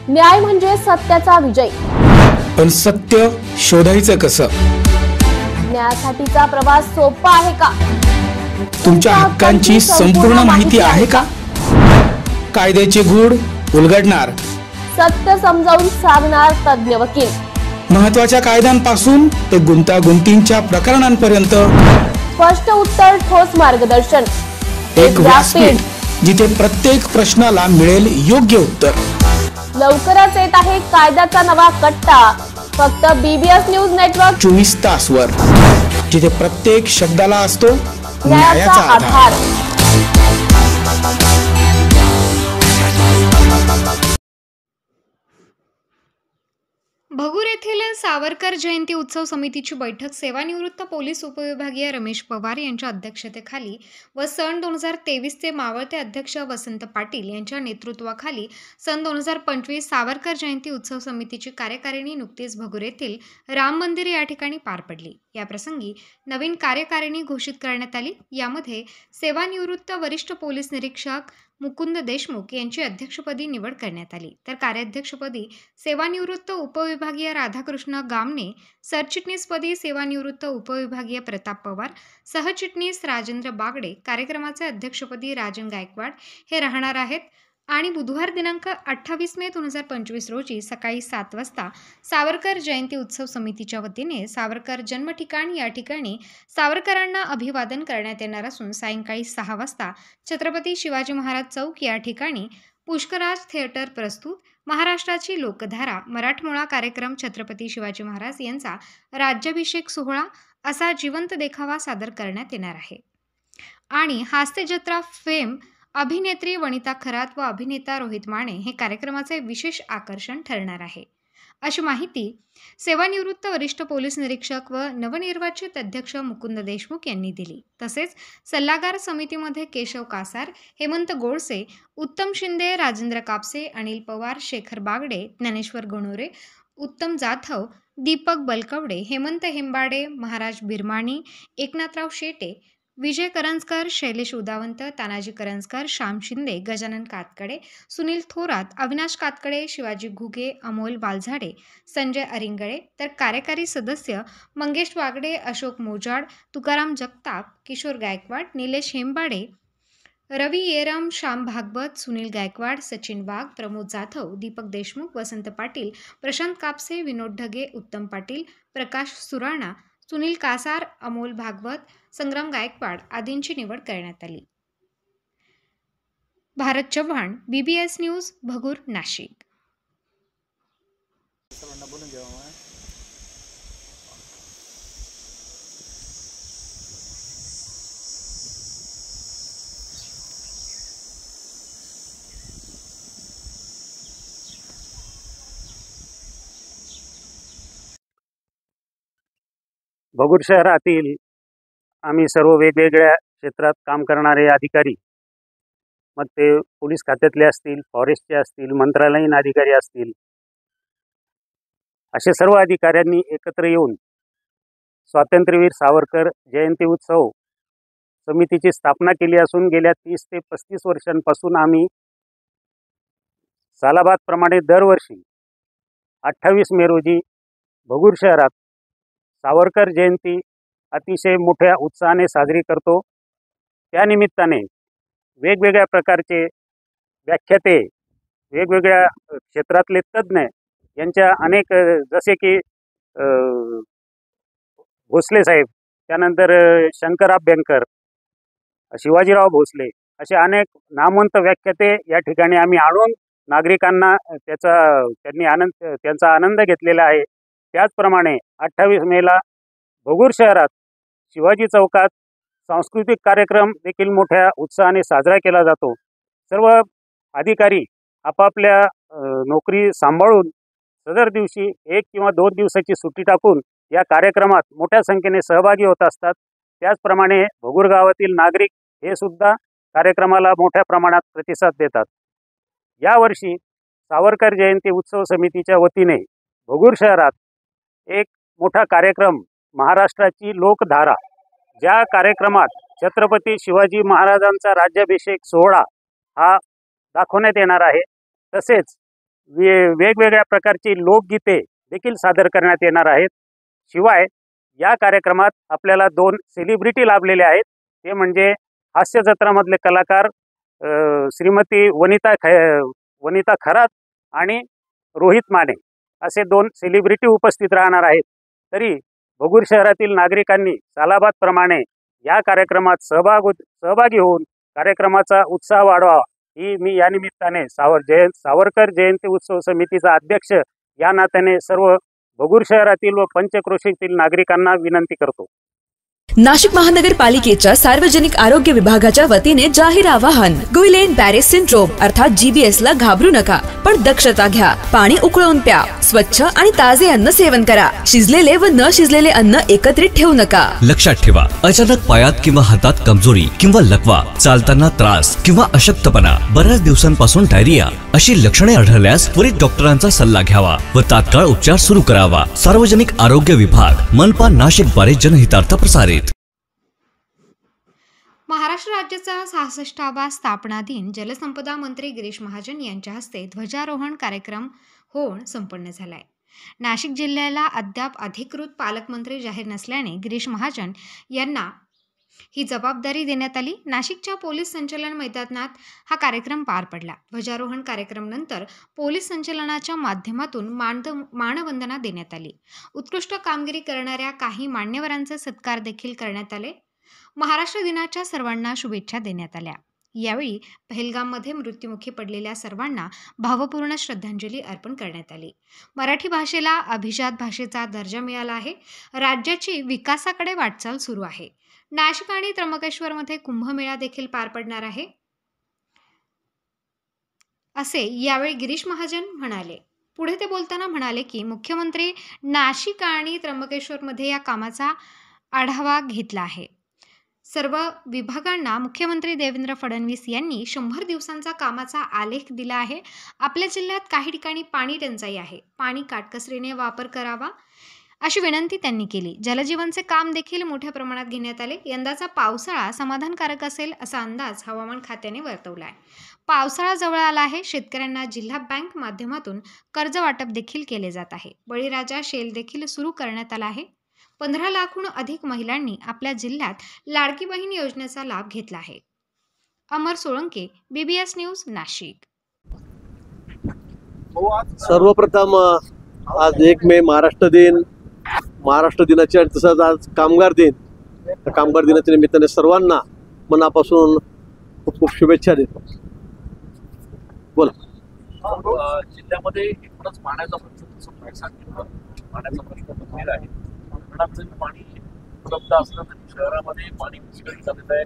न्याय म्हणजे सत्याचा विजय। पण सत्य शोधायचं कसं? न्यायासाठीचा प्रवास सोपा आहे का? तुमच्या हक्कांची संपूर्ण माहिती आहे का? कायद्याचे गूढ उलगडणार, सत्य समजावून सांगणार तज्ञ वकील। महत्त्वाच्या कायद्यांपासून ते गुंतागुंतींच्या प्रकरणांपर्यंत स्पष्ट उत्तर, ठोस मार्गदर्शन। एक व्यासपीठ जिथे प्रत्येक प्रश्नाला मिळेल योग्य उत्तर। लवकरच येत आहे कायद्याचा नवा कट्टा, फक्त BBS न्यूज नेटवर्क 24 तासवर, जिथे प्रत्येक शब्दाला असतो न्यायाचा आधार। भगूर येथील सावरकर जयंती उत्सव समितीची बैठक सेवानिवृत्त पोलीस उपविभागीय रमेश पवार यांच्या अध्यक्षतेखाली व सन 2023 चे मावळते अध्यक्ष वसंत पाटील यांच्या नेतृत्वाखाली सन 2025 सावरकर जयंती उत्सव समितीची कार्यकारिणी नुकतीच भगूर येथील राम मंदिर या ठिकाणी पार पडली। या प्रसंगी नवीन कार्यकारिणी घोषित करण्यात आली। यामध्ये सेवानिवृत्त वरिष्ठ पोलीस निरीक्षक मुकुंद देशमुख यांची अध्यक्षपदी निवड करण्यात आली, तर कार्याध्यक्षपदी सेवानिवृत्त उपविभागीय राधाकृष्ण गामने, सरचिटणीसपदी सेवानिवृत्त उपविभागीय प्रताप पवार, सहचिटणीस राजेंद्र बागडे, कार्यक्रमाचे अध्यक्षपदी राजन गायकवाड हे राहणार आहेत। आणि बुधवार दिनांक 28 मे 2025 रोजी सकाळी 7 वाजता सावरकर जयंती उत्सव समितीच्या वतीने सावरकर जन्म ठिकाण या ठिकाणी सावरकरांना अभिवादन करण्यात येणार असून सायंकाळी 6 वाजता छत्रपती शिवाजी महाराज चौक या ठिकाणी पुष्कराज थिएटर प्रस्तुत महाराष्ट्राची लोकधारा मराठमोळा कार्यक्रम छत्रपती शिवाजी महाराज यांचा राज्याभिषेक सोहळा असा जिवंत देखावा सादर करण्यात येणार आहे। आणि हास्य जत्रा फेम अभिनेत्री वनिता खरात व अभिनेता रोहित माने हे कार्यक्रमाचे विशेष आकर्षण ठरणार आहे, अशी माहिती सेवानिवृत्त वरिष्ठ पोलीस निरीक्षक व नवनिर्वाचित अध्यक्ष मुकुंद देशमुख यांनी दिली। तसेच सल्लागार समितीमध्ये केशव कासार, हेमंत गोडसे, उत्तम शिंदे, राजेंद्र कापसे, अनिल पवार, शेखर बागडे, ज्ञानेश्वर गणोरे, उत्तम जाधव, दीपक बलकवडे, हेमंत हेंबाडे, महाराज बिरमाणी, एकनाथराव शेटे, विजय करंजकर, शैलेश उदावंत, तानाजी करंजकर, श्याम शिंदे, गजानन कातकडे, सुनील थोरात, अविनाश कातकडे, शिवाजी घुगे, अमोल वालझाडे, संजय अरिंगळे, तर कार्यकारी सदस्य मंगेश वागडे, अशोक मोजाड, तुकाराम जगताप, किशोर गायकवाड, निलेश हेंबाडे, रवी येरम, श्याम भागवत, सुनील गायकवाड, सचिन वाघ, प्रमोद जाधव, दीपक देशमुख, वसंत पाटील, प्रशांत कापसे, विनोद ढगे, उत्तम पाटील, प्रकाश सुराणा, सुनील कासार, अमोल भागवत, संग्राम गायकवाड आदींची निवड करण्यात आली। Bharat Chavan, BBS news, Bhagur, Nashik. भगूर शहरातील आम्ही सर्व वेगवेगळ्या क्षेत्रात काम करणारे अधिकारी, मग ते पोलीस खात्यातले असतील, फॉरेस्टचे असतील, मंत्रालयीन अधिकारी असतील, असे सर्व अधिकाऱ्यांनी एकत्र येऊन स्वातंत्र्यवीर सावरकर जयंती उत्सव समितीची स्थापना केली असून गेल्या 30 ते 35 वर्षांपासून आम्ही सालाबादप्रमाणे दरवर्षी 28 मे रोजी भगूर शहरात सावरकर जयंती अतिशय मोठ्या उत्साहाने साजरी करतो। त्यानिमित्ताने वेगवेगळ्या प्रकारचे व्याख्याते, वेगवेगळ्या क्षेत्रातले तज्ज्ञ यांच्या अनेक, जसे की भोसले साहेब, त्यानंतर शंकर अभ्यंकर, शिवाजीराव भोसले, असे अनेक नामवंत व्याख्याते या ठिकाणी आम्ही आणून नागरिकांना त्यांचा आनंद घेतलेला आहे। त्याचप्रमाणे 28 मेला भगूर शहरात शिवाजी चौकात सांस्कृतिक कार्यक्रम देखील मोठ्या उत्साहाने साजरा केला जातो। सर्व अधिकारी आपापल्या नोकरी सांभाळून सदर दिवशी 1 किंवा 2 दिवसाची सुट्टी टाकून या कार्यक्रमात मोठ्या संख्येने सहभागी होत असतात। त्याचप्रमाणे भगूर गावातील नागरिक हे सुद्धा कार्यक्रमाला मोठ्या प्रमाणात प्रतिसाद देतात। यावर्षी सावरकर जयंती उत्सव समितीच्या वतीने भगूर शहरात एक मोठा कार्यक्रम, महाराष्ट्राची लोकधारा, ज्या कार्यक्रमात छत्रपती शिवाजी महाराजांचा राज्याभिषेक सोहळा हा दाखवण्यात येणार आहे। तसेच वेगवेगळ्या प्रकारची लोकगीते देखील सादर करण्यात येणार आहेत. शिवाय या कार्यक्रमात आपल्याला 2 सेलिब्रिटी लाभलेले आहेत. ते म्हणजे हास्य जत्रामधले कलाकार श्रीमती वनिता खरात आणि रोहित माने असे 2 सेलिब्रिटी उपस्थित राहणार आहेत. तरी भगूर शहरातील नागरिकांनी सालाबादप्रमाणे या कार्यक्रमात सहभागी होऊन कार्यक्रमाचा उत्साह वाढवा ही मी या निमित्ताने सावरकर जयंती उत्सव समितीचा अध्यक्ष या नात्याने सर्व भगूर शहरातील व पंचक्रोशीतील नागरिकांना विनंती करतो. नाशिक महानगरपालिकेच्या सार्वजनिक आरोग्य विभागाच्या वतीने जाहीर आवाहन. गुइलेन बॅरे सिंड्रोम अर्थात GBS ला घाबरू नका, पण दक्षता घ्या. पाणी उकळून प्या. स्वच्छ आणि ताजे अन्न सेवन करा. शिजलेले व न शिजलेले अन्न एकत्रित ठेवू नका. लक्षात ठेवा, अचानक पायात किंवा हातात कमजोरी किंवा लकवा, चालताना त्रास किंवा अशक्तपणा, बऱ्याच दिवसांपासून डायरिया अशी लक्षणे आढळल्यास त्वरित डॉक्टरांचा सल्ला घ्यावा व तात्काळ उपचार सुरू करावा. सार्वजनिक आरोग्य विभाग, मनपा नाशिक द्वारे जनहितार्थ प्रसारित. महाराष्ट्र राज्याचा 66वा स्थापना दिन जलसंपदा मंत्री गिरीश महाजन यांच्या हस्ते ध्वजारोहण कार्यक्रम होऊन संपन्न झालाय. नाशिक जिल्ह्याला अद्याप अधिकृत पालकमंत्री जाहीर नसल्याने गिरीश महाजन यांना ही जबाबदारी देण्यात आली. नाशिकच्या पोलीस संचलन मैदानात हा कार्यक्रम पार पडला. ध्वजारोहण कार्यक्रम नंतर पोलीस संचलनाच्या माध्यमातून मानवंदना देण्यात आली. उत्कृष्ट कामगिरी करणाऱ्या काही मान्यवरांचे सत्कार देखील करण्यात आले. महाराष्ट्र दिनाच्या सर्वांना शुभेच्छा देण्यात आल्या. यावेळी पहलगाममध्ये मृत्युमुखी पडलेल्या सर्वांना भावपूर्ण श्रद्धांजली अर्पण करण्यात आली. मराठी भाषेला अभिजात भाषेचा दर्जा मिळाला आहे. राज्याची विकासाकडे वाटचाल सुरू आहे. नाशिक आणि त्र्यंबकेश्वरमध्ये कुंभमेळा देखील पार पडणार आहे असे यावेळी गिरीश महाजन म्हणाले. पुढे ते बोलताना म्हणाले की मुख्यमंत्री नाशिक आणि त्र्यंबकेश्वरमध्ये या कामाचा आढावा घेतला आहे. सर्व विभागांना मुख्यमंत्री देवेंद्र फडणवीस यांनी 100 दिवसांचा कामाचा आलेख दिला आहे. आपल्या जिल्ह्यात काही ठिकाणी पाणी टंचाई आहे. पाणी काटकसरीने वापर करावा अशी विनंती त्यांनी केली. जलजीवनचे काम देखील मोठ्या प्रमाणात घेण्यात आले. यंदाचा पावसाळा समाधानकारक असेल असा अंदाज हवामान खात्याने वर्तवला आहे. पावसाळा जवळ आला आहे. शेतकऱ्यांना जिल्हा बँक माध्यमातून कर्ज वाटप देखील केले जात आहे. बळीराजा शेल देखील सुरू करण्यात आला आहे. 15 लाखहून अधिक महिलांनी आपल्या जिल्ह्यात लाडकी बहीण योजनेचा लाभ घेतला आहे. अमर सोळंके, BBS न्यूज, नाशिक. सर्वप्रथम आज 1 मे महाराष्ट्र दिन, महाराष्ट्र दिनाची आणि तसंच आज कामगार दिन. कामगार दिनाच्या निमित्ताने सर्वांना मनापासून खूप खूप शुभेच्छा देतो. बोला. जिल्ह्यामध्ये एकूणच पाण्याचा गंभीर आहे. पाणी उपलब्ध असलं तरी शहरामध्ये पाणी विस्कळीत झालेलं आहे.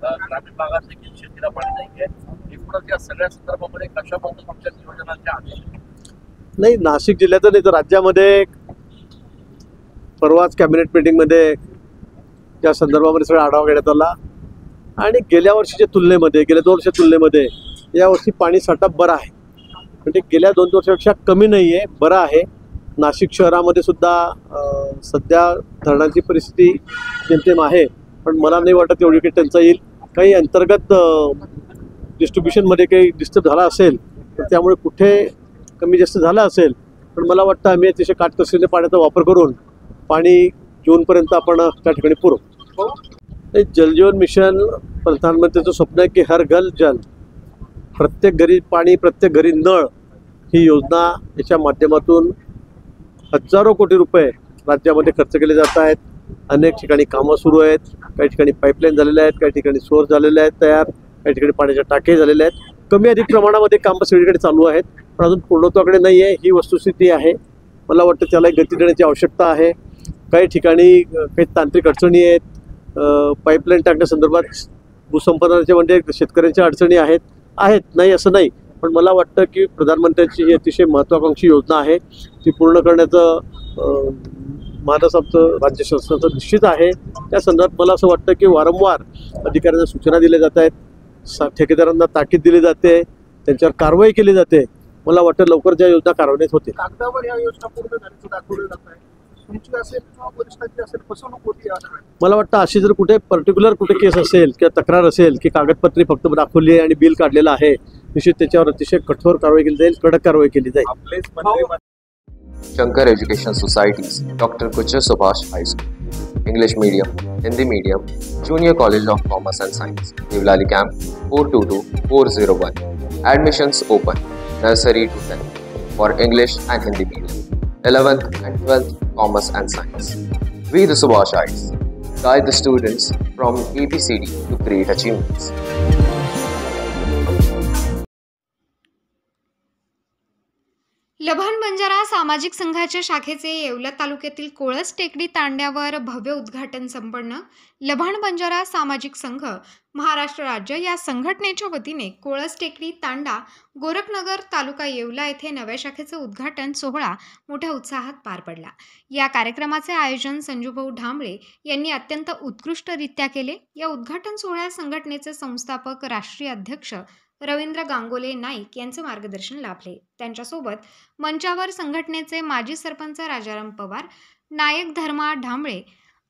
ग्रामीण भागात देखील शेतीला पाणी नाही आहे. एकूणच या सगळ्या संदर्भामध्ये कशा पद्धतीने तुमच्या नियोजनाच्या आधी नाही, नाशिक जिल्ह्याचं नाही तर राज्यामध्ये परवाच कॅबिनेट मीटिंगमध्ये त्या संदर्भामध्ये सगळा आढावा घेण्यात आला आणि गेल्या वर्षीच्या तुलनेमध्ये, गेल्या 2 वर्षाच्या तुलनेमध्ये यावर्षी पाणी साठा बरा आहे. म्हणजे गेल्या 2 वर्षापेक्षा कमी नाही आहे, बरं आहे. नाशिक शहरामध्ये सुद्धा सध्या धरणांची परिस्थिती जेमतेम आहे, पण मला नाही वाटत एवढी काही टंचाई येईल. काही अंतर्गत डिस्ट्रीब्युशनमध्ये काही डिस्टर्ब झाला असेल तर त्यामुळे कुठे कमी जास्त झालं असेल, पण मला वाटतं आम्ही अतिशय काटकसरीने पाण्याचा वापर करून पाणी जूनपर्यंत आपण त्या ठिकाणी पुरवू. जलजीवन मिशन प्रधानमंत्र्यांचं स्वप्न आहे की हर घर जल, प्रत्येक घरी पाणी, प्रत्येक घरी नळ. ही योजना याच्या माध्यमातून हजारो कोटी रुपये राज्यामध्ये खर्च केले जात आहेत. अनेक ठिकाणी कामं सुरू आहेत. काही ठिकाणी पाईपलाईन झालेल्या आहेत, काही ठिकाणी सोर्स झालेले आहेत तयार, काही ठिकाणी पाण्याच्या टाके झालेले आहेत. कमी अधिक प्रमाणामध्ये कामं सगळीकडे चालू आहेत, पण अजून पूर्णत्वाकडे नाही आहे. ही वस्तुस्थिती आहे. मला वाटतं त्याला गती देण्याची आवश्यकता आहे. काही ठिकाणी काही तांत्रिक अडचणी आहेत. पाईपलाईन टाकण्यासंदर्भात भूसंपादनाच्या म्हणजे शेतकऱ्यांच्या अडचणी आहेत नाही असं नाही, पण मला वाटतं की प्रधानमंत्र्यांची ही अतिशय महत्त्वाकांक्षी योजना आहे. ती पूर्ण करण्याचं मानस आमचं राज्य शासनाचं निश्चित आहे. त्या संदर्भात मला असं वाटतं की वारंवार अधिकाऱ्यांना सूचना दिल्या जात आहेत, ठेकेदारांना ताकीद दिली जाते, त्यांच्यावर कारवाई केली जाते. मला वाटतं लवकर ज्या योजना कार्यान्वित होतील. कागदावर या योजना पूर्ण झाल्याचं दाखवलं जात आहे. तुमची असेल किंवा वरिष्ठांची असेल फसवणूक होती. मला वाटतं अशी जर कुठे पर्टिक्युलर कुठे केस असेल किंवा तक्रार असेल की कागदपत्रे फक्त दाखवली आहे आणि बिल काढलेलं आहे निश्चित त्याच्यावर अतिशय कठोर कारवाई केली जाईल, कडक कारवाई केली जाईल. Shankar education societies, doctor Kuchar Subhash high school, English medium, Hindi medium, junior college of commerce and science, Devlali camp 422401. Admissions open, nursery to 10th for English and Hindi medium, 11th and 12th commerce and science. We the Subhashites guide the students from ABCD to great achievements. Labhan Banjara सामाजिक संघाच्या शाखेचे येवला तालुक्यातील कोळस टेकडी तांड्यावर भव्य उद्घाटन संपन्न. लभान बंजारा सामाजिक संघ महाराष्ट्र राज्य या संघटनेच्या वतीने कोळस टेकडी तांडा गोरखनगर तालुका येवला येथे नव्या शाखेचे उद्घाटन सोहळा मोठ्या उत्साहात पार पडला. या कार्यक्रमाचे आयोजन संजूभाऊ ढांबळे यांनी अत्यंत उत्कृष्टरित्या केले. या उद्घाटन सोहळ्यात संघटनेचे संस्थापक राष्ट्रीय अध्यक्ष रवींद्र गांगोले नाईक यांचे मार्गदर्शन लाभले. त्यांच्यासोबत मंचावर संघटनेचे माजी सरपंच राजाराम पवार, नायक धर्मा ढांबळे,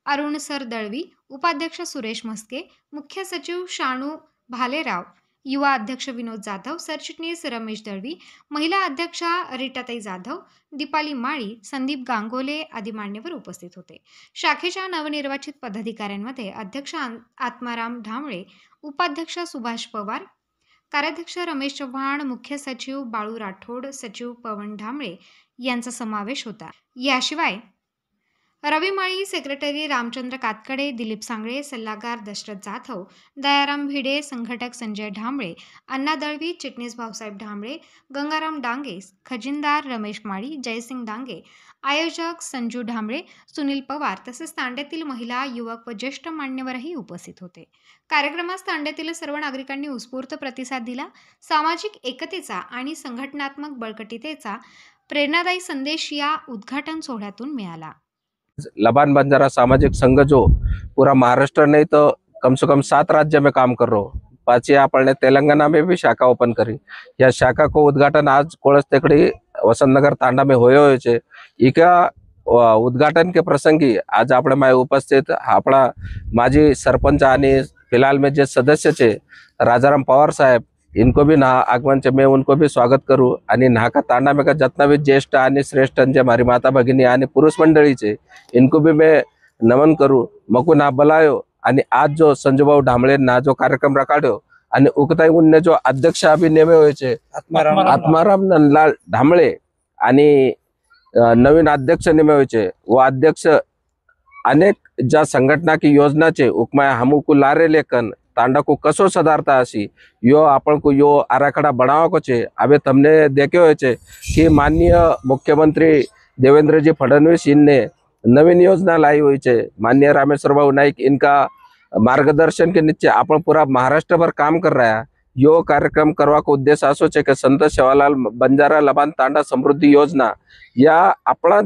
अरुण सर दळवी, उपाध्यक्ष सुरेश मस्के, मुख्य सचिव शाणू भालेराव, युवा अध्यक्ष विनोद जाधव, सरचिटणीस रमेश दळवी, महिला अध्यक्षा रीटाताई जाधव, दीपाली माळी, संदीप गांगोले आदी मान्यवर उपस्थित होते. शाखेच्या नवनिर्वाचित पदाधिकाऱ्यांमध्ये अध्यक्ष आत्माराम ढांबळे, उपाध्यक्ष सुभाष पवार, कार्याध्यक्ष रमेश चव्हाण, मुख्य सचिव बाळू राठोड, सचिव पवन ढांबळे यांचा समावेश होता. याशिवाय रवी माळी, सेक्रेटरी रामचंद्र कातकडे, दिलीप सांगळे, सल्लागार दशरथ जाधव, दयाराम भिडे, संघटक संजय ढांबळे, अण्णा दळवी, चिटणीस भाऊसाहेब ढांबळे, गंगाराम डांगे, खजिनदार रमेश माळी, जयसिंग डांगे, आयोजक संजू ढांबळे, सुनील पवार तसेच तांड्यातील महिला, युवक व ज्येष्ठ मान्यवरही उपस्थित होते. कार्यक्रमास तांड्यातील सर्व नागरिकांनी उत्स्फूर्त प्रतिसाद दिला. सामाजिक एकतेचा आणि संघटनात्मक बळकटीतेचा प्रेरणादायी संदेश या उद्घाटन सोहळ्यातून मिळाला. लबान बंजारा सामाजिक संघ जो पूरा महाराष्ट्र नहीं तो कम से कम 7 राज्य में काम कर रहा हो. पाची आपने तेलंगाना में भी शाखा ओपन करी. या शाखा को उद्घाटन आज कोळस टेकड़ी वसंतनगर तांडा में होयो छे. इका उद्घाटन के प्रसंगी आज આપણે માં उपस्थित આપણા माजी सरपंच आणि फिलहाल में जे सदस्य छे राजाराम पवार साहेब, इनको भी ना आगमन से मैं उनको भी स्वागत करूँ. आणि नाका तांडा में का जितना भी ज्येष्ठ आणि श्रेष्ठ जे हमारी माता भगिनी आणि पुरुष मंडळी छे इनको भी मैं नमन करूँ. मको ना बोलायो आणि आज जो संजूभाऊ ढांबळे ना जो कार्यक्रम रखाड्यो आणि उकताई उनने जो अध्यक्ष अभी नेमे हुए छे आत्माराम नंदलाल ढांबळे आणि नवीन अध्यक्ष नेमे हुए छे. वो अध्यक्ष अनेक ज्या संघटना की योजना छे उकमा हमको लारे लेकन तांडा को कसो सुधारता हसी यो आपण को यो आराखड़ा बनावा को छे. अबे तमने देखे हुए छे कि माननीय मुख्यमंत्री देवेंद्रजी फडणवीस इनने नवीन योजना लाई हुई छे. माननीय रामेश्वर भाऊ नाईक इनका मार्गदर्शन के नीचे आपण पूरा महाराष्ट्र भर काम कर रहा है. यो कार्यक्रम करवा को उद्देश्य आसो छे कि संत सेवालाल बंजारा लबान तांडा समृद्धि योजना या अपना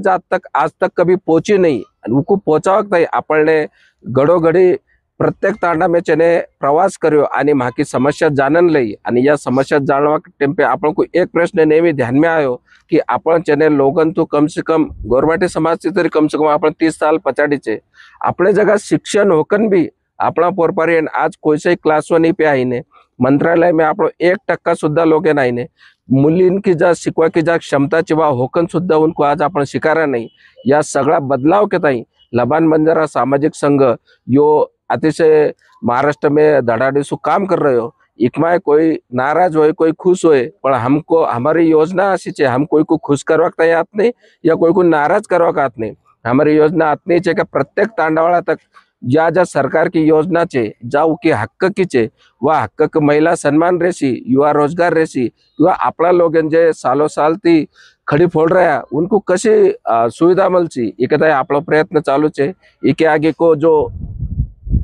आज तक कभी पहुंची नहीं उनको पहुंचावक आपने घडोघडी प्रत्येक तांडा में चने प्रवास करो आणि माकी समस्या जानन लई आणि या समस्या जानवा टेम्पे आपण को एक प्रश्न नेहमी ध्यान में आयो कि आपण चने लोगन तो कम से कम गवर्नमेंट समाज से तरी कम से कम आपण 30 साल पछाड़ी छे. अपने जगह शिक्षण होकन भी अपना पोरपारी आज कोई से क्लास नहीं पे आई ने मंत्रालय में आप 1% सुद्धा लोग नहीं ने मुलीन की जा शिकवा की जा क्षमता चिवा होकन सुद्धा उनको आज आपण शिकारा नहीं. या सगळा बदलाव के ताई लबान बंजारा सामाजिक संघ यो अतिशय महाराष्ट्र में धड़ाधड़ काम कर रहे हो. इकमा कोई नाराज होए कोई खुश होए पर हमको हमारी योजना ऐसी है हम कोई को खुश करवा आत नहीं या कोई को नाराज करवा आत नहीं. हमारी योजना आतनी है कि प्रत्येक तांडावाड़ा तक या जा सरकार की योजना छे जा उनकी हक्क की छे वह हक्क महिला सम्मान रेसी, युवा रोजगार रेसी, युवा आपला लोग जे सालों साल थी खड़ी फोड़ रहा उनको कशी सुविधा मिलसी ये आपलो प्रयत्न चालू छे. इके आगे को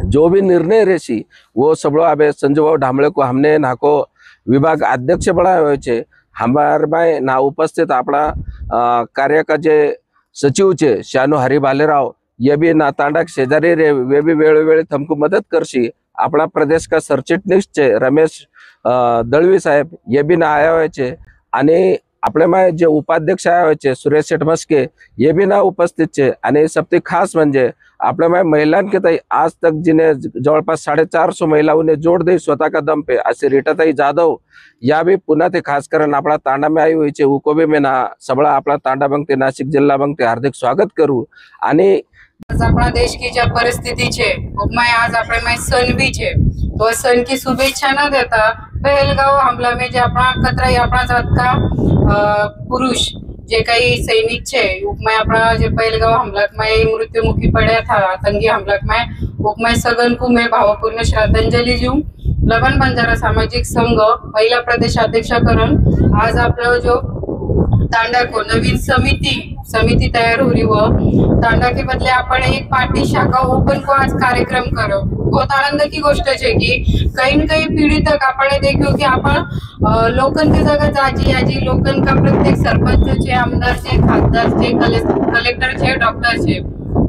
जो भी निर्णय रेसी वो सबलो अबे संजूभाऊ ढांबळे को हमने नाको विभाग अध्यक्ष बनाया हुए छे. हमारे में ना उपस्थित अपना कार्य का जे सचिव छे शानू हरी भालेराव ये भी ना तांडा शेजारी रे वे भी वेळोवेळी हमको मदद करसी. अपना प्रदेश का सरचिटणीस छे रमेश दळवी साहेब ये भी ना आया हुए छे आणि अपने में जे उपाध्यक्ष आया हुए छे सुरेश मस्के ये भी ना उपस्थित छे. आणि सबसे खास म्हणजे आपल्या महिलांके आज तक जिन्हें जवळपास 450 महिलाओं ने जोड़ दी स्वतः का दम पे, ऐसे रीटाताई जाधव या भी पुन्हा ते खास करून आपला तांडा में आई हुई उको भी मैं ना सबळा आपला तांडा बंगते नाशिक जिल्हा बंगते हार्दिक स्वागत करू। आणि आज अपना देश की जब परिस्थिति छे मैं आज अपने में सन भी छे तो सन की शुभेच्छा न देता पहलगांव हमला में जो अपना कतराई अपना जात का पुरुष जे काही सैनिक छे उपमय अपना जे पहलगांव हमला में मृत्युमुखी पड़ा था आतंकी हमला में उपमय सगन को मैं भावपूर्ण श्रद्धांजलि दूं। लवन बंजारा सामाजिक संघ महिला प्रदेशाध्यक्षाकरण आज आपला जो तांडा को नवीन समिति तैयार हो रही व तांडा के बदले अपन एक पार्टी शाखा ओपन को आज कार्यक्रम करो। बहुत आनंद की गोष्ट है कि कहीं न कहीं पीढ़ी तक आपण देखो कि आपण लोकन की जगह जाजी आजी लोकन का प्रत्येक सरपंच छे, आमदार छे, खासदार छे, कलेक्टर छे, डॉक्टर छे,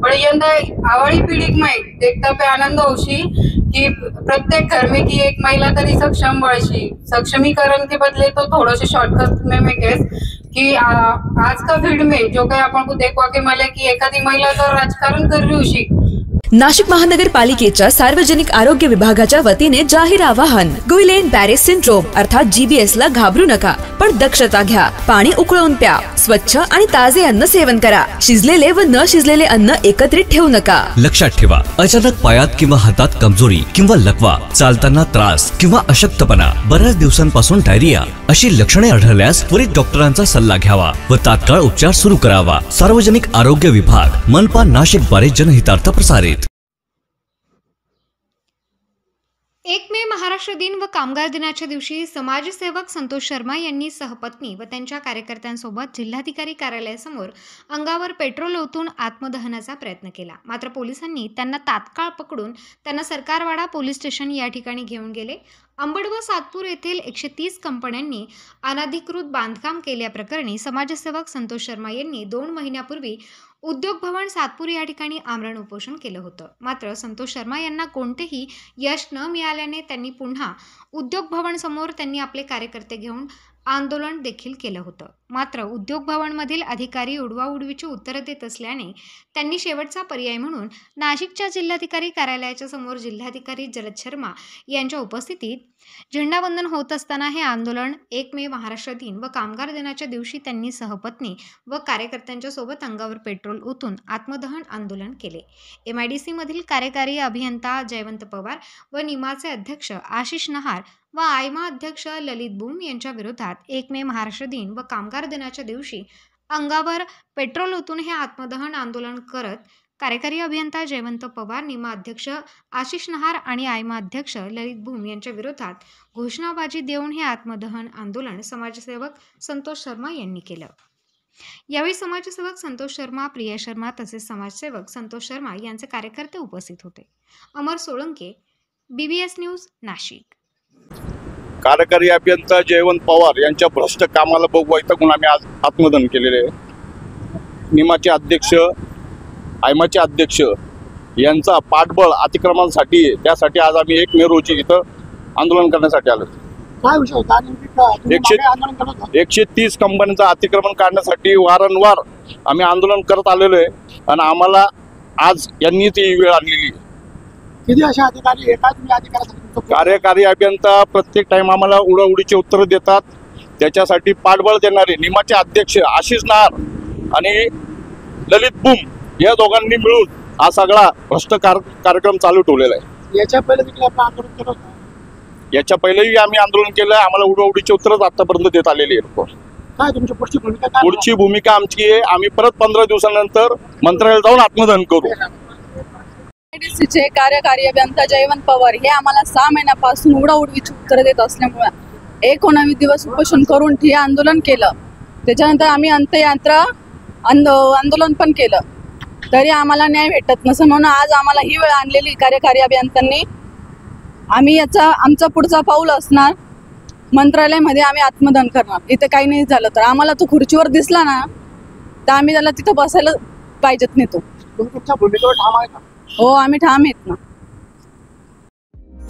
पण यंदा आवाळी पीढ़ी में देखता पे आनंद होशी कि प्रत्येक घर में की एक महिला तरी सक्षम बढ़ी। सक्षमीकरण के बदले तो थोड़े से शॉर्टकट में मैं कह कि आज का फील्ड में जो कहीं अपन को देखवा के मिले कि एखादी महिला जर राजकारण कर रही होशी। नाशिक महानगरपालिकेच्या सार्वजनिक आरोग्य विभागाच्या वतीने जाहीर आवाहन, गुइलेन बॅरे सिंड्रोम अर्थात GBS ला घाबरू नका, पण दक्षता घ्या। पाणी उकळून प्या, स्वच्छ आणि ताजे अन्न सेवन करा। शिजलेले व न शिजलेले अन्न एकत्रित ठेवू नका। लक्षात ठेवा, अचानक पायात किंवा हातात कमजोरी किंवा लकवा, चालताना त्रास किंवा अशक्तपणा, बऱ्याच दिवसांपासून डायरिया अशी लक्षणे आढळल्यास त्वरित डॉक्टरांचा सल्ला घ्यावा व तात्काळ उपचार सुरू करावा। सार्वजनिक आरोग्य विभाग, मनपा नाशिक द्वारे जनहितार्थ प्रसारित। 1 मे महाराष्ट्र दिन व कामगार दिनाच्या दिवशी समाजसेवक संतोष शर्मा यांनी सहपत्नी व त्यांच्या कार्यकर्त्यांसोबत जिल्हाधिकारी कार्यालयासमोर अंगावर पेट्रोल ओतून आत्मदहनाचा प्रयत्न केला। मात्र पोलिसांनी त्यांना तात्काळ पकडून त्यांना सरकारवाडा पोलीस स्टेशन या ठिकाणी घेऊन गेले। अंबड व सातपूर येथील 130 कंपन्यांनी अनधिकृत बांधकाम केल्याप्रकरणी समाजसेवक संतोष शर्मा यांनी 2 महिन्यापूर्वी उद्योग भवन सातपूर या ठिकाणी आमरण उपोषण केलं होतं। मात्र संतोष शर्मा यांना कोणतेही यश न मिळाल्याने त्यांनी पुन्हा उद्योग भवन समोर त्यांनी आपले कार्यकर्ते घेऊन आंदोलन देखील केलं होतं। मात्र उद्योग भवनमधील अधिकारी उडवाउडवीची उत्तरं देत असल्याने त्यांनी शेवटचा पर्याय म्हणून नाशिकच्या जिल्हाधिकारी कार्यालयाच्या समोर जिल्हाधिकारी जलद शर्मा यांच्या उपस्थितीत झेंडावंदन होत असताना हे आंदोलन 1 मे महाराष्ट्र दिन व कामगार दिनाच्या दिवशी त्यांनी सहपत्नी व कार्यकर्त्यांच्या सोबत अंगावर पेट्रोल ओतून आत्मदहन आंदोलन केले। MIDC मधील कार्यकारी अभियंता जयवंत पवार व निमाचे अध्यक्ष आशिष नहार व आयमा अध्यक्ष ललित बूम यांच्या विरोधात 1 मे महाराष्ट्र दिन व कामगार दिनाच्या दिवशी अंगावर पेट्रोल ओतून हे आत्मदहन आंदोलन करत कार्यकारी अभियंता जयवंत पवार, निमा अध्यक्ष आशिष नहार आणि आयमा अध्यक्ष ललित बूम यांच्या विरोधात घोषणाबाजी देऊन हे आत्मदहन आंदोलन समाजसेवक संतोष शर्मा यांनी केलं। यावेळी समाजसेवक संतोष शर्मा, प्रिया शर्मा तसेच समाजसेवक संतोष शर्मा यांचे कार्यकर्ते उपस्थित होते। अमर सोळंके, BBS न्यूज, नाशिक। कार्यकारी अभियंता जयवंत पवार यांच्या भ्रष्ट कामाला वैतागून आम्ही आज आत्मदहन केलेले आहे। निमाचे अध्यक्ष, आयमाचे अध्यक्ष यांचा पाठबळ अतिक्रमणासाठी, त्यासाठी आज आम्ही 1 मे रोजी इथं आंदोलन करण्यासाठी आलो। काय विषय होता? 130 कंपन्यांचं अतिक्रमण काढण्यासाठी वारंवार आम्ही आंदोलन करत आलेलो आहे आणि आम्हाला आज यांनी ती वेळ आणलेली आहे। किती अशा अधिकारी एकाच तुम्ही अधिकाऱ्यासाठी कार्यकारी अभियंता प्रत्येक टाइम आम्हाला उडीचे उत्तर देतात, त्याच्यासाठी पाठबळ देणारे निमाचे अध्यक्ष आशिष नहार आणि ललित बूम या दोघांनी मिळून हा सगळा भ्रष्ट कार्यक्रम चालू ठेवलेला आहे। याच्या पहिले देखील आपण आंदोलन केलं होतं। याच्या पहिलेही आम्ही आंदोलन केलं, आम्हाला उडीचे उत्तरच आतापर्यंत देत आलेली आहे। काय तुमची पुढची भूमिका काय? पुढची भूमिका आमची आहे, आम्ही परत 15 दिवसानंतर मंत्रालयात जाऊन आत्मदहन करू। MIDCचे कार्यकारी अभियंता जयवंत पवार हे आम्हाला 6 महिन्यापासून उडीची उत्तर देत असल्यामुळे 19 दिवस उपोषण करून ठिय्या आंदोलन केलं। त्याच्यानंतर आम्ही अंत्ययात्रा आंदोलन पण केलं, तरी आम्हाला न्याय भेटत नसं म्हणून आज आम्हाला ही वेळ आणलेली कार्यकारी अभियंत्यांनी। आम्ही आमचा पुढचा पाऊल असणार मंत्रालयामध्ये आम्ही आत्मदहन करणार। इथे काही नाही झालं तर आम्हाला तो खुर्चीवर दिसला ना तर आम्ही त्याला तिथं बसायला पाहिजेत नाही। तो तुमच्या भूमिकेवर ठाम आहे का? हो, आम्ही ठाम आहेत ना।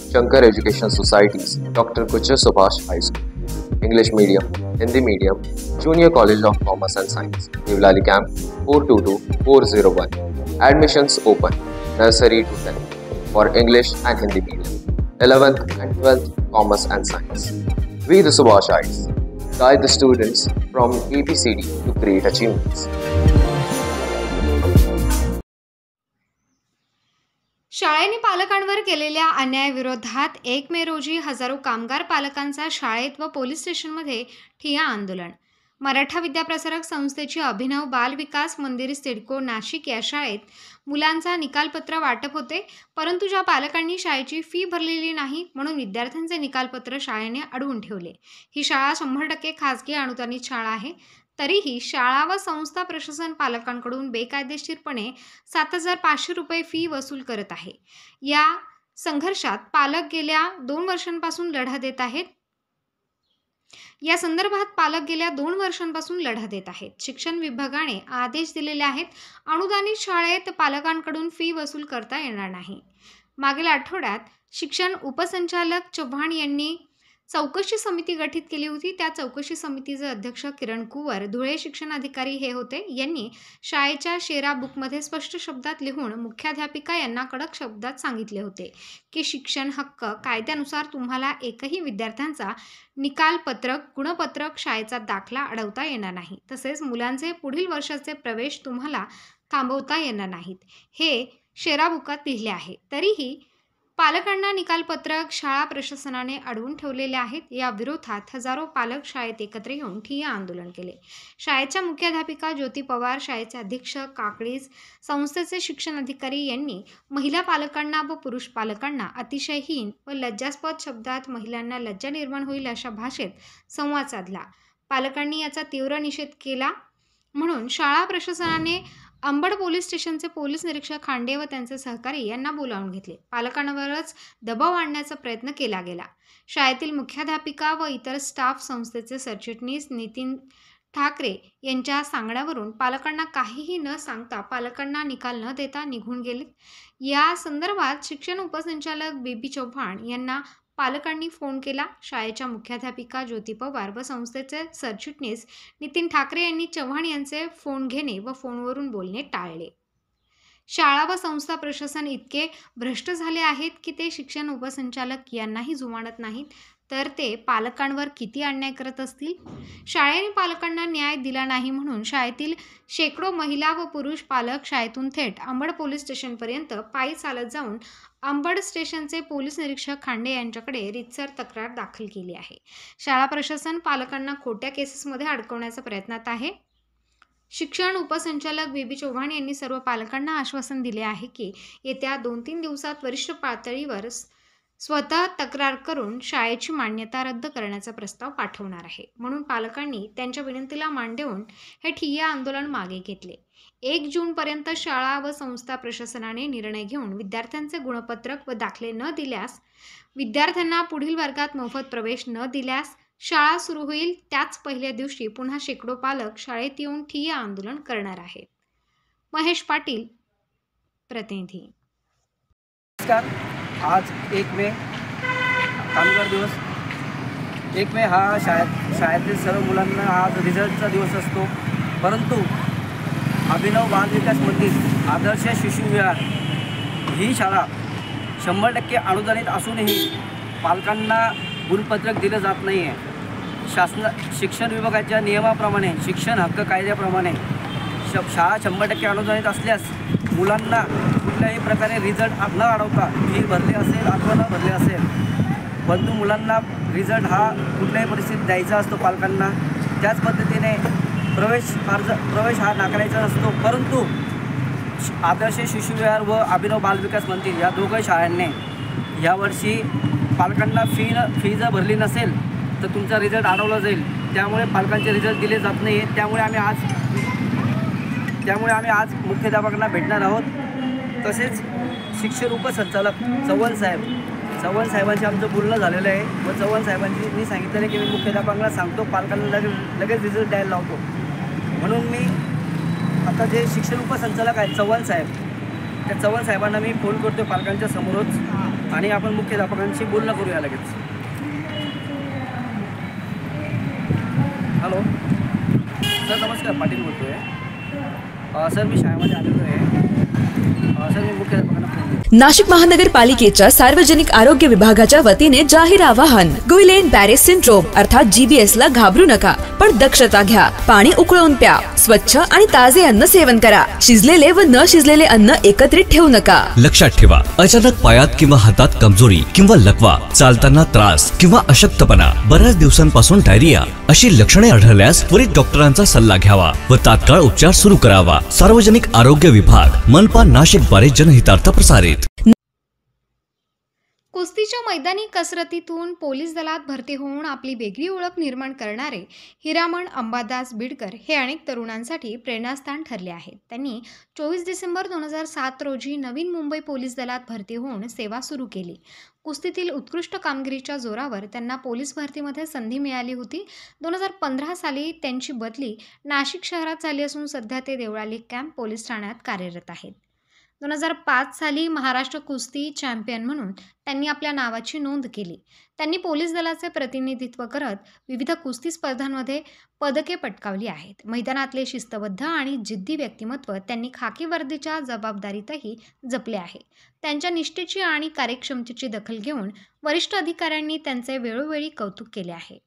Shankar education societies, doctor Kuchar Subhash high school, English medium, Hindi medium, junior college of commerce and science, Devlali camp 422401। Admissions open. nursery to 10th, for English and Hindi medium, 11th and 12th Commerce and Science. We the Subhashites guide the students from ABCD to great achievements. शाळेने पालकांवर केलेल्या अन्यायाविरोधात 1 मे रोजी हजारो कामगार पालकांचा शाळेत व police स्टेशनमध्ये ठिय्या आंदोलन. मराठा विद्याप्रसारक संस्थेची अभिनव बाल विकास मंदिर सिडको नाशिक या शाळेत मुलांचा निकालपत्र वाटप होते, परंतु ज्या पालकांनी शाळेची फी भरलेली नाही म्हणून विद्यार्थ्यांचे निकालपत्र शाळेने अडवून ठेवले. ही शाळा 100% खासगी अनुदानित शाळा आहे. तरीही शाळा व संस्था प्रशासन पालकांकडून बेकायदेशीरपणे 7,500 रुपये फी वसूल करत आहे. या संघर्षात पालक गेल्या 2 वर्षांपासून लढा देत आहेत. या संदर्भात पालक गेल्या 2 वर्षांपासून लढा देत आहेत. शिक्षण विभागाने आदेश दिलेले आहेत. अनुदानित शाळेत पालकांकडून फी वसूल करता येणार नाही. मागील आठवड्यात शिक्षण उपसंचालक चव्हाण यांनी चौकशी समिती गठीत केली होती. त्या चौकशी समितीचे अध्यक्ष किरण कुवर, धुळे शिक्षणाधिकारी हे होते. यांनी शाळेच्या शेरा बुकमध्ये स्पष्ट शब्दात लिहून मुख्याध्यापिका यांना कडक शब्दात सांगितले होते की शिक्षण हक्क कायद्यानुसार तुम्हाला एकही विद्यार्थ्यांचा निकालपत्रक, गुणपत्रक, शाळेचा दाखला अडवता येणार नाही. तसेच मुलांचे पुढील वर्षाचे प्रवेश तुम्हाला थांबवता येणार नाहीत, हे शेरा बुकात लिहिले आहे. तरीही पालकांना निकालपत्रक शाळा प्रशासनाने अडवून ठेवलेले आहेत. या विरोधात हजारो पालक शाळेत एकत्र येऊन ठिय्या आंदोलन केले. शाळेच्या मुख्याध्यापिका ज्योती पवार, शाळेचे अधीक्षक काकडीज, संस्थेचे शिक्षण अधिकारी यांनी महिला पालकांना व पुरुष पालकांना अतिशय हीन व लज्जास्पद शब्दात महिलांना लज्जा निर्माण होईल अशा भाषेत संवाद साधला. पालकांनी याचा तीव्र निषेध केला म्हणून शाळा प्रशासनाने अंबड पोलीस स्टेशनचे पोलीस निरीक्षक खांडे व त्यांचे सहकारी यांना बोलावून घेतले. पालकांवरच दबाव आणण्याचा प्रयत्न केला गेला. शाळेतील मुख्याध्यापिका व इतर स्टाफ, संस्थेचे सरचिटणीस नितीन ठाकरे यांच्या सांगण्यावरून पालकांना काहीही न सांगता पालकांना निकाल न देता निघून गेले. या संदर्भात शिक्षण उपसंचालक बीबी चव्हाण यांना पालकांनी फोन केला. शाळेच्या मुख्याध्यापिका ज्योती पवार व संस्थेचे सरचिटणीस नितीन ठाकरे यांनी चव्हाण यांचे फोन घेणे व फोनवरून बोलणे टाळले. शाळा व संस्था प्रशासन इतके भ्रष्ट झाले आहेत की ते शिक्षण उपसंचालक यांनाही जुमानत नाहीत, तर ते पालकांवर किती अन्याय करत असतील. शाळेने पालकांना न्याय दिला नाही म्हणून शाळेतील शेकडो महिला व पुरुष पालक शाळेतून थेट अंबड पोलीस स्टेशनपर्यंत पायी चालत जाऊन अंबड स्टेशनचे पोलीस निरीक्षक खांडे यांच्याकडे रीतसर तक्रार दाखल केली आहे. शाळा प्रशासन पालकांना खोट्या केसेसमध्ये अडकवण्याच्या प्रयत्नात आहे. शिक्षण उपसंचालक बीबी चव्हाण यांनी सर्व पालकांना आश्वासन दिले आहे की येत्या 2-3 दिवसात वरिष्ठ पातळीवर स्वतः तक्रार करून शाळेची मान्यता रद्द करण्याचा प्रस्ताव पाठवणार आहे. म्हणून पालकांनी त्यांच्या विनंतीला मान देऊन हे ठिय्या आंदोलन मागे घेतले. 1 जूनपर्यंत शाळा व संस्था प्रशासनाने निर्णय घेऊन विद्यार्थ्यांचे गुणपत्रक व दाखले न दिल्यास, विद्यार्थ्यांना पुढील वर्गात मोफत प्रवेश न दिल्यास शाळा सुरू होईल. त्याच पहिल्या दिवशी पुन्हा शेकडो पालक शाळेत येऊन ठिय्या आंदोलन करणार आहेत. महेश पाटील, प्रतिनिधी. आज 1 मे कामगार दिवस. 1 मे हा शाळेतील सर्व मुलांना आज रिझल्टचा दिवस असतो. परंतु अभिनव बाल विकास मंदिर आदर्श शिशु विहार ही शाळा 100% अनुदानित असूनही पालकांना गुणपत्रक दिलं जात नाही आहे. शिक्षण विभागाच्या नियमाप्रमाणे, शिक्षण हक्क कायद्याप्रमाणे शाळा 100% अनुदानित असल्यास मुलांना कुठल्याही प्रकारे रिझल्ट न अडवता फी भरली असेल अथवा न भरली असेल, परंतु मुलांना रिझल्ट हा कुठल्याही परिस्थितीत द्यायचा असतो पालकांना. त्याच पद्धतीने प्रवेश हा नाकारायचा नसतो. परंतु आदर्श शिशु विहार व अभिनव बाल विकास मंदिर या दोघं शाळांनी यावर्षी पालकांना फी जर भरली नसेल तर तुमचा रिझल्ट अडवला जाईल. त्यामुळे पालकांचे रिझल्ट दिले जात नाही. त्यामुळे आम्ही आज मुख्याध्यापकांना भेटणार आहोत. तसेच शिक्षण उपसंचालक चव्हाण साहेबांशी आमचं बोलणं झालेलं आहे व चव्हाण साहेबांनी मी सांगितलेलं की मी मुख्याध्यापकांना सांगतो, पालकांना लगेच रिझल्ट द्यायला लावतो. म्हणून मी आता जे शिक्षण उपसंचालक आहेत चव्हाण साहेब, त्या चव्हाण साहेबांना मी फोन करतो पालकांच्या समोरच आणि आपण मुख्याध्यापकांशी बोलणं करूया लगेच. हॅलो सर, नमस्कार. पाटील बोलतो आहे. सर, मी शाळेमध्ये आलेलो आहे. सर मी मुख्याध्यापकांना फोन केला. नाशिक महानगरपालिकेच्या सार्वजनिक आरोग्य विभागाच्या वतीने जाहीर आवाहन. गुइलेन बॅरेस सिंड्रोम अर्थात GBS ला घाबरू नका, पण दक्षता घ्या. पाणी उकळून प्या. स्वच्छ आणि ताजे अन्न सेवन करा. शिजलेले व न शिजलेले अन्न एकत्रित ठेवू नका. लक्षात ठेवा, अचानक पायात किंवा हातात कमजोरी किंवा लकवा, चालताना त्रास किंवा अशक्तपणा, बऱ्याच दिवसांपासून डायरिया अशी लक्षणे आढळल्यास त्वरित डॉक्टरांचा सल्ला घ्यावा व तात्काळ उपचार सुरू करावा. सार्वजनिक आरोग्य विभाग, मनपा नाशिक द्वारे जनहितार्थ प्रसारित. कुस्तीच्या मैदानी कसरतीतून पोलीस दलात भरती होऊन आपली वेगळी ओळख निर्माण करणारे हिरामण अंबादास बिडकर हे अनेक तरुणांसाठी प्रेरणास्थान ठरले आहेत. त्यांनी 24 डिसेंबर 2007 रोजी नवीन मुंबई पोलीस दलात भरती होऊन सेवा सुरू केली. कुस्तीतील उत्कृष्ट कामगिरीच्या जोरावर त्यांना पोलीस भरतीमध्ये संधी मिळाली होती. 2015 साली त्यांची बदली नाशिक शहरात झाली असून सध्या ते देवळाली कॅम्प पोलीस ठाण्यात कार्यरत आहेत. 2005 साली महाराष्ट्र कुस्ती चॅम्पियन म्हणून त्यांनी आपल्या नावाची नोंद केली. त्यांनी पोलीस दलाचे प्रतिनिधित्व करत विविध कुस्ती स्पर्धांमध्ये पदके पटकावली आहेत. मैदानातले शिस्तबद्ध आणि जिद्दी व्यक्तिमत्व त्यांनी खाकी वर्दीच्या जबाबदारीतही जपले आहे. त्यांच्या निष्ठेची आणि कार्यक्षमतेची दखल घेऊन वरिष्ठ अधिकाऱ्यांनी त्यांचे वेळोवेळी कौतुक केले आहे.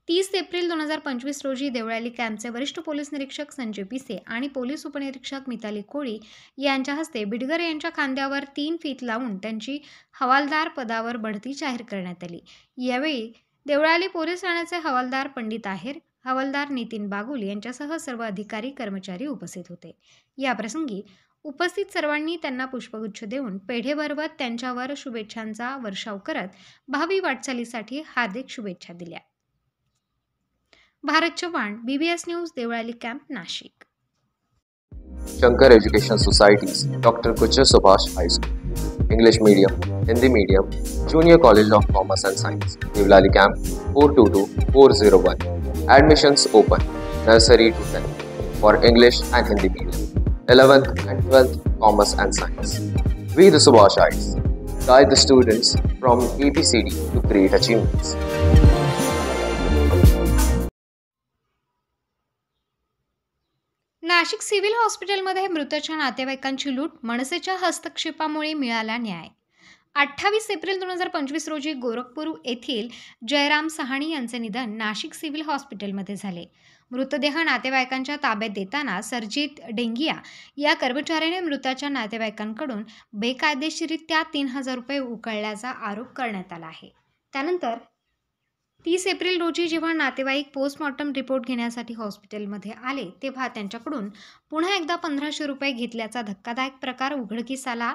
30 एप्रिल 2025 रोजी देवळाली कॅम्पचे वरिष्ठ पोलीस निरीक्षक संजय पिसे आणि पोलीस उपनिरीक्षक मिताली कोळी यांच्या हस्ते बिडकर यांच्या खांद्यावर 3 फीत लावून त्यांची हवालदार पदावर बढती जाहीर करण्यात आली. यावेळी देवळाली पोलीस ठाण्याचे हवालदार पंडित आहेर, हवालदार नितीन बागुल यांच्यासह सर्व अधिकारी कर्मचारी उपस्थित होते. याप्रसंगी उपस्थित सर्वांनी त्यांना पुष्पगुच्छ देऊन पेढे भरवत त्यांच्यावर शुभेच्छांचा वर्षाव करत भावी वाटचालीसाठी हार्दिक शुभेच्छा दिल्या. Bharat Chavan, BBS news, Devlali camp, Nashik. Shankar education societies, doctor Kuchar Subhash high school, English medium, Hindi medium, junior college of commerce and science, Devlali camp 422401. Admissions open. Nursery to 10th for English and Hindi medium. 11th and 12th Commerce and Science. We the Subhashites guide the students from ABCD to great achievements. Nashik civil हॉस्पिटलमध्ये मृताच्या नातेवाईकांची लूट, मनसेच्या हस्तक्षेपामुळे मिळाला न्याय. 28 April 2025 रोजी गोरखपूर येथील जयराम सहाणी यांचे निधन नाशिक सिव्हिल हॉस्पिटलमध्ये झाले. मृतदेह नातेवाईकांच्या ताब्यात देताना सरजित डेंगिया या कर्मचाऱ्याने मृताच्या नातेवाईकांकडून बेकायदेशीरित्या 3000 रुपये उकळल्याचा आरोप करण्यात आला आहे. त्यानंतर 30 एप्रिल रोजी जेव्हा नातेवाईक पोस्टमॉर्टम रिपोर्ट घेण्यासाठी हॉस्पिटलमध्ये आले तेव्हा त्यांच्याकडून पुन्हा एकदा 1500 रुपये घेतल्याचा धक्कादायक प्रकार उघडकीस आला.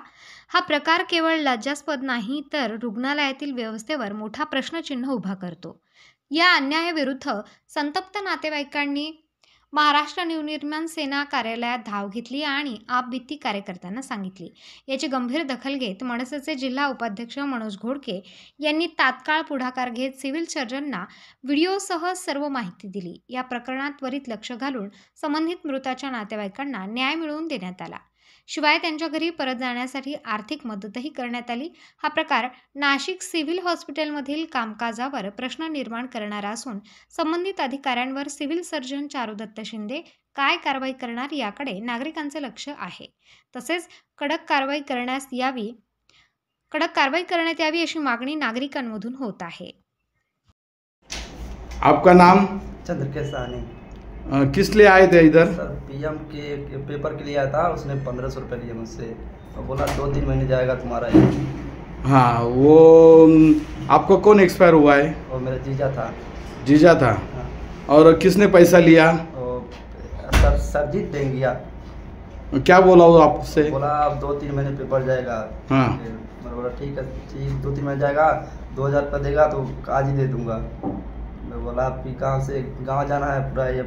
हा प्रकार केवळ लज्जास्पद नाही तर रुग्णालयातील व्यवस्थेवर मोठा प्रश्नचिन्ह उभा करतो. या अन्यायाविरुद्ध संतप्त नातेवाईकांनी महाराष्ट्र नवनिर्माण सेना कार्यालयात धाव घेतली आणि आपबीती कार्यकर्त्यांना सांगितली. याची गंभीर दखल घेत मनसेचे जिल्हा उपाध्यक्ष मनोज घोडके यांनी तात्काळ पुढाकार घेत सिव्हिल सर्जनना व्हिडिओसह सर्व माहिती दिली. या प्रकरणात त्वरित लक्ष घालून संबंधित मृताच्या नातेवाईकांना न्याय मिळवून देण्यात आला. शिवाय त्यांच्या घरी परत जाण्यासाठी आर्थिक मदतही करण्यात आली. हा प्रकार नाशिक सिव्हिल हॉस्पिटलमधील कामकाजावर प्रश्न निर्माण करणारा असून संबंधित अधिकाऱ्यांवर सिव्हिल सर्जन चारुदत्त शिंदे काय कारवाई करणार याकडे नागरिकांचे लक्ष आहे. तसेच कडक कारवाई करण्यात यावी अशी मागणी नागरिकांमधून होत आहे. आपका नाम? चंद्रकेश साहनी. किस लिए आए थे इधर? सर PM के पेपर के लिए आया था. उसने 1500 रुपये लिए मुझसे और बोला 2-3 महीने जाएगा तुम्हारा ये. हाँ, वो आपको कौन एक्सपायर हुआ है? और मेरा जीजा था. जीजा था? हाँ. और किसने पैसा लिया? सर सरजीत डेंगिया. क्या बोला वो आपसे? बोला अब 2-3 महीने पेपर जाएगा. हाँ. मैं बोला ठीक है, 2-3 महीने जाएगा, 2000 रुपये देगा तो आज ही दे दूंगा. मैं बोला आप कहाँ से गाँव जाना है पूरा ये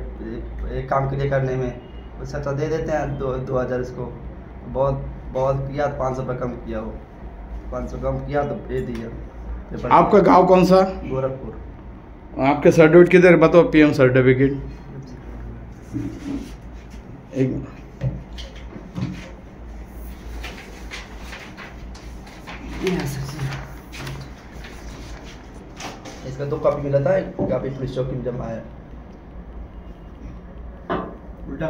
एक काम के लिए करने में, उससे तो दे देते हैं 2000 इसको. बहुत किया तो 500 रुपये कम किया. हो 500 कम किया तो दे दिया. आपका गांव कौन सा? गोरखपुर. आपके सर्टिफिकेट किधर बताओ? PM सर्टिफिकेट एक इसका 2 कॉपी मिला था. एक कॉपी पुलिस चौकी में जमा है. उल्टा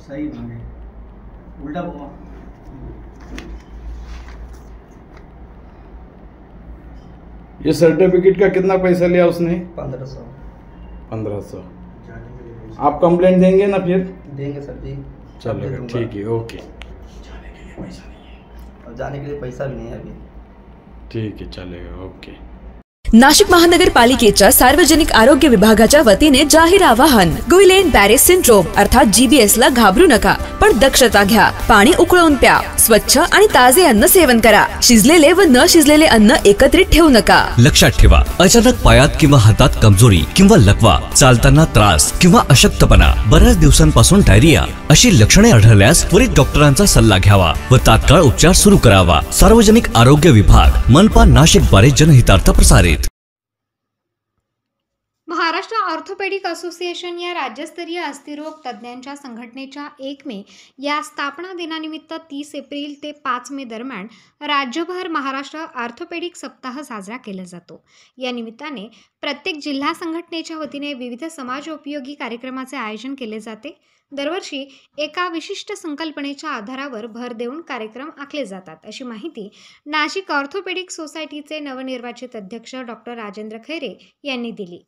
सही माने उल्टा हुआ। ये सर्टिफिकेट का कितना पैसा लिया उसने? 1500। 1500। आप कंप्लेंट देंगे ना फिर? देंगे सर जी। चलेगा, ठीक है, ओके। और जाने के लिए पैसा भी नहीं है अभी। ठीक आहे, चलेगा, ओके। नाशिक महानगरपालिकेच्या सार्वजनिक आरोग्य विभागाच्या वतीने जाहीर आवाहन, गुइलेन बॅरे सिंड्रोम अर्थात GBS ला घाबरू नका, पण दक्षता घ्या. पाणी उकळून प्या. स्वच्छ आणि ताजे अन्न सेवन करा. शिजलेले व न शिजलेले अन्न एकत्रित ठेवू नका. लक्षात ठेवा, अचानक पायात किंवा हातात कमजोरी किंवा लकवा, चालताना त्रास किंवा अशक्तपणा, बऱ्याच दिवसांपासून डायरिया अशी लक्षणे आढळल्यास त्वरित डॉक्टरांचा सल्ला घ्यावा व तात्काळ उपचार सुरू करावा. सार्वजनिक आरोग्य विभाग, मनपा नाशिक द्वारे जनहितार्थ प्रसारित. महाराष्ट्र ऑर्थोपेडिक असोसिएशन या राज्यस्तरीय अस्थिरोग तज्ज्ञांच्या संघटनेच्या 1 मे या स्थापना दिनानिमित्त 30 एप्रिल ते 5 मे दरम्यान राज्यभर महाराष्ट्र ऑर्थोपेडिक सप्ताह साजरा केला जातो. या निमित्ताने प्रत्येक जिल्हा संघटनेच्या वतीने विविध समाजोपयोगी कार्यक्रमाचे आयोजन केले जाते. दरवर्षी एका विशिष्ट संकल्पनेच्या आधारावर भर देऊन कार्यक्रम आखले जातात, अशी माहिती नाशिक ऑर्थोपेडिक सोसायटीचे नवनिर्वाचित अध्यक्ष डॉक्टर राजेंद्र खैरे यांनी दिली.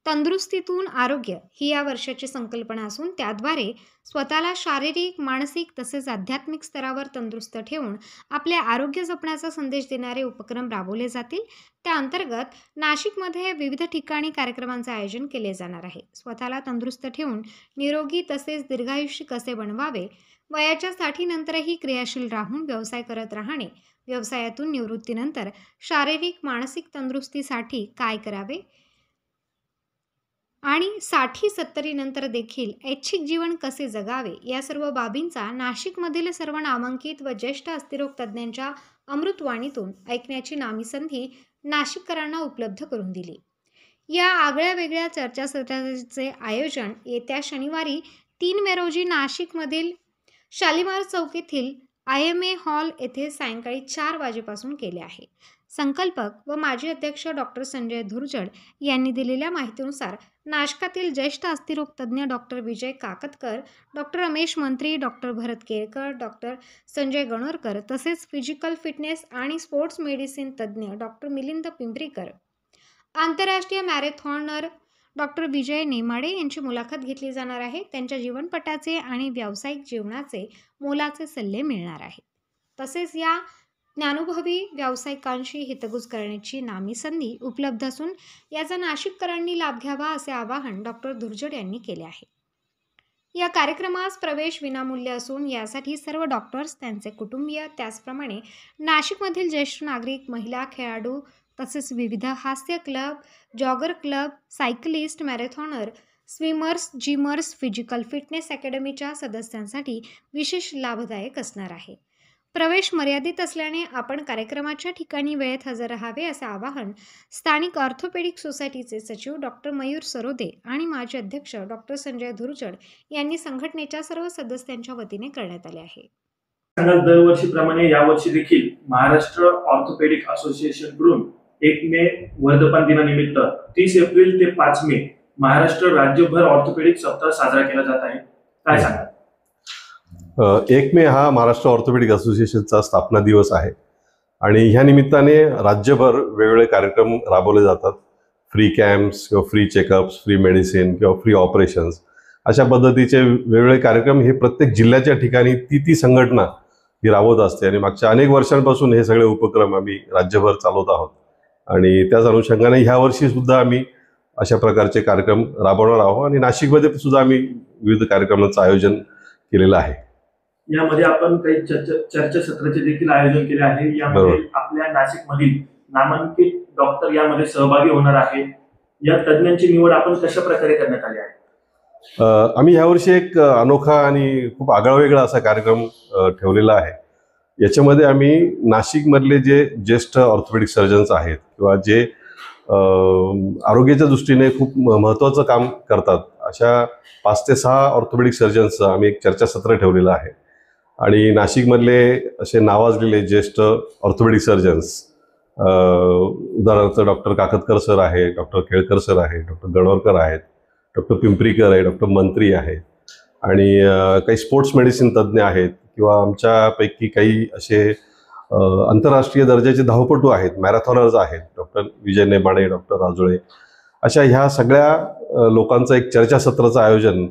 तंदुरुस्तीतून आरोग्य ही या वर्षाची संकल्पना असून त्याद्वारे स्वतःला शारीरिक, मानसिक तसेच आध्यात्मिक स्तरावर तंदुरुस्त ठेवून आपले आरोग्य जपण्याचा संदेश देणारे उपक्रम राबवले जातील. त्या अंतर्गत नाशिकमध्ये विविध ठिकाणी कार्यक्रमांचे आयोजन केले जाणार आहे. स्वतःला तंदुरुस्त ठेवून निरोगी तसेच दीर्घायुष्य कसे बनवावे, वयाच्या 60 नंतरही क्रियाशील राहून व्यवसाय करत राहणे, व्यवसायातून निवृत्तीनंतर शारीरिक, मानसिक तंदुरुस्तीसाठी काय करावे आणि 60-70 नंतर देखील ऐच्छिक जीवन कसे जगावे, या सर्व बाबींचा नाशिकमधील सर्व नामांकित व ज्येष्ठ अस्थिरोग तज्ज्ञांच्या अमृतवाणीतून ऐकण्याची नामी संधी नाशिककरांना उपलब्ध करून दिली. या आगळ्या वेगळ्या चर्चासत्राचे आयोजन येत्या शनिवारी 3 मे रोजी नाशिकमधील शालिमार चौक येथील IMA हॉल येथे सायंकाळी 4 वाजेपासून केले आहे. संकल्पक व माजी अध्यक्ष डॉक्टर संजय धुर्जड यांनी दिलेल्या माहितीनुसार नाशकातील ज्येष्ठ अस्थिरोग तज्ज्ञ डॉक्टर विजय काकतकर, डॉक्टर रमेश मंत्री, डॉक्टर भरत केळकर, डॉक्टर संजय गणोरकर तसेच फिजिकल फिटनेस आणि स्पोर्ट्स मेडिसिन तज्ज्ञ डॉक्टर मिलिंद पिंपरीकर, आंतरराष्ट्रीय मॅरेथॉनर डॉक्टर विजय नेमाडे यांची मुलाखत घेतली जाणार आहे. त्यांच्या जीवनपटाचे आणि व्यावसायिक जीवनाचे मोलाचे सल्ले मिळणार आहेत. तसेच या ज्ञानुभवी व्यावसायिकांशी हितगुज करण्याची नामी संधी उपलब्ध असून याचा नाशिककरांनी लाभ घ्यावा, असे आवाहन डॉक्टर धुर्जड यांनी केले आहे. या कार्यक्रमास प्रवेश विनामूल्य असून यासाठी सर्व डॉक्टर्स, त्यांचे कुटुंबीय, त्याचप्रमाणे नाशिकमधील ज्येष्ठ नागरिक, महिला, खेळाडू तसेच विविध हास्य club, jogger club, cyclist, marathoner, swimmers, gymmers, physical fitness अकॅडमीच्या सदस्यांसाठी विशेष लाभदायक असणार आहे. प्रवेश मर्यादित असल्याने आपण कार्यक्रमाच्या ठिकाणी वेळेत हजर राहावे, असे आवाहन स्थानिक ऑर्थोपेडिक सोसायटीचे सचिव डॉक्टर मयूर सरोदे आणि माजी अध्यक्ष डॉक्टर संजय धुर्जड यांनी संघटनेच्या सर्व सदस्यांच्या वतीने करण्यात आले आहे. दरवर्षीप्रमाणे यावर्षी देखील महाराष्ट्र ऑर्थोपेडिक असोसिएशनकडून 1 मे वर्धापन दिनानिमित्त 30 एप्रिल ते 5 मे महाराष्ट्र राज्यभर ऑर्थोपेडिक सप्ताह साजरा केला जात आहे. काय सांगा? 1 मे हा महाराष्ट्र ऑर्थोपेडिक असोसिएशनचा स्थापना दिवस आहे आणि ह्या निमित्ताने राज्यभर वेगवेगळे कार्यक्रम राबवले जातात. फ्री कॅम्प्स किंवा फ्री चेकअप्स, फ्री मेडिसिन किंवा फ्री ऑपरेशन्स, अशा पद्धतीचे वेगवेगळे कार्यक्रम हे प्रत्येक जिल्ह्याच्या ठिकाणी ती संघटना ही राबवत असते आणि मागच्या अनेक वर्षांपासून हे सगळे उपक्रम आम्ही राज्यभर चालवत आहोत आणि त्याच अनुषंगाने ह्या वर्षी सुद्धा आम्ही अशा प्रकारचे कार्यक्रम राबवणार आहोत आणि नाशिकमध्ये सुद्धा आम्ही विविध कार्यक्रमांचं आयोजन केलेलं आहे. यामध्ये आपण काही चर्चासत्राचे देखील आयोजन केले आहे. यामध्ये आपल्या नाशिकमधील नामांकित डॉक्टर यामध्ये सहभागी होणार आहे. या तज्ञांची निवड आपण कशा प्रकारे करण्यात आली आहे? आम्ही यावर्षी एक अनोखा आणि खूप आगळावेगळा असा कार्यक्रम ठेवलेला आहे. याच्यामध्ये आम्ही नाशिकमधले जे ज्येष्ठ ऑर्थोपेडिक सर्जन्स आहेत किंवा जे आरोग्याच्या दृष्टीने खूप महत्त्वाचं काम करतात, अशा 5 ते 6 ऑर्थोपेडिक सर्जन्सचं आम्ही एक चर्चासत्र ठेवलेलं आहे आणि नाशिकमधले असे नावाजलेले ज्येष्ठ ऑर्थोपेडिक सर्जन्स, उदाहरणार्थ डॉक्टर काकतकर सर आहे, डॉक्टर केळकर सर आहे, डॉक्टर गणोरकर आहेत, डॉक्टर पिंपरीकर आहे, डॉक्टर मंत्री आहे आणि काही स्पोर्ट्स मेडिसिन तज्ज्ञ आहेत किंवा आमच्यापैकी काही असे आंतरराष्ट्रीय दर्जाचे धावपटू आहेत, मॅरेथॉनर्स आहेत, डॉक्टर विजय नेमाडे, डॉक्टर राजोळे, अशा ह्या सगळ्या लोकांचं एक चर्चासत्राचं आयोजन